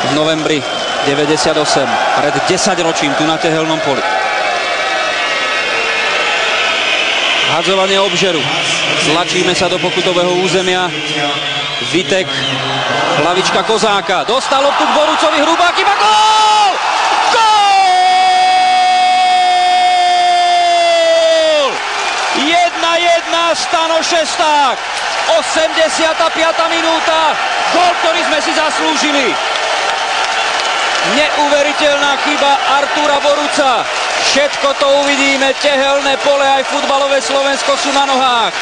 v novembri 98, pred 10 ročím tu na tehelnom poli. Hadzovanie obžeru. Tlačíme sa do pokutového územia. Vitek, hlavička Kozáka. Dostal loptu k Borucovi, Hrubák, iba gól! Gól! 1-1, Stano Šesták. 85. minúta. Gól, ktorý sme si zaslúžili. Neuveriteľná chyba Artúra Boruca. Všetko to uvidíme, tehelné pole aj futbalové Slovensko sú na nohách.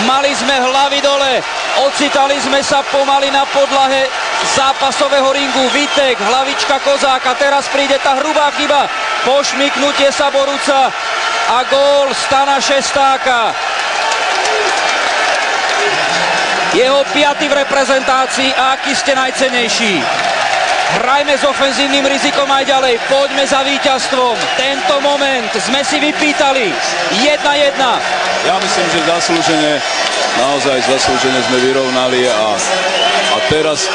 Mali sme hlavy dole, ocitali sme sa pomaly na podlahe zápasového ringu. Vitek, hlavička Kozáka, teraz príde tá hrubá chyba, pošmyknutie sa Boruca a gól Stana Šestáka. Jeho 5. v reprezentácii a aký ste najcennejší. Hrajme s ofenzívnym rizikom aj ďalej, poďme za víťazstvom. Tento moment sme si vypýtali. 1-1. Ja myslím, že zaslúžene, naozaj zaslúžene sme vyrovnali a teraz...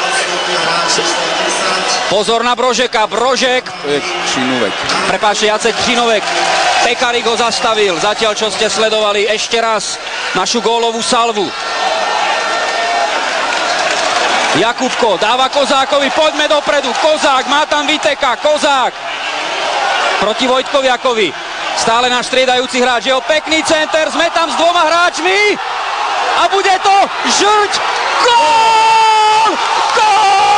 Pozor na Brožeka, Brožek. To je Křinovek. Prepáčte, Jacek Křinovek. Pekarík ho zastavil, zatiaľ čo ste sledovali ešte raz našu gólovú salvu. Jakubko dáva Kozákovi, poďme dopredu, Kozák, má tam Viteka, Kozák proti Vojtkovi Jakovi, stále náš striedajúci hráč, jeho pekný center, sme tam s 2 hráčmi a bude to Žrť, gól! Gól!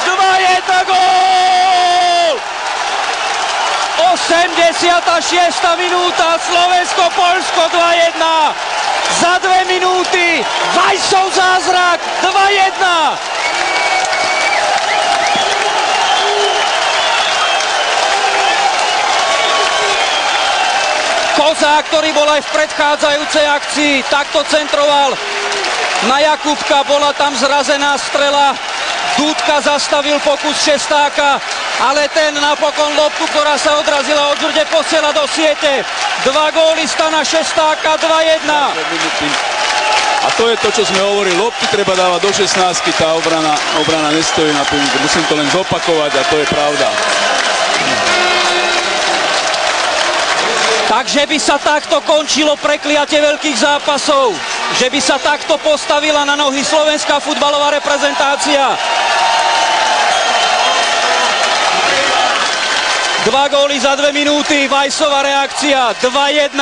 2-1 gól! 86. minúta, Slovensko-Poľsko 2-1. Za 2 minúty Vajsov zázrak 2-1. Kozák, ktorý bol aj v predchádzajúcej akcii, takto centroval na Jakubka, bola tam zrazená strela. Dúdka zastavil pokus Šestáka, ale ten napokon loptu, ktorá sa odrazila od Žrde, posiela do siete. 2 góly Stana Šestáka, 2-1. A to je to, čo sme hovorili, lopty treba dávať do 16-ky, tá obrana nestojí na tom, musím to len zopakovať a to je pravda. Takže by sa takto končilo prekliatie veľkých zápasov. Že by sa takto postavila na nohy slovenská futbalová reprezentácia. 2 góly za 2 minúty, Vajsova reakcia, 2-1.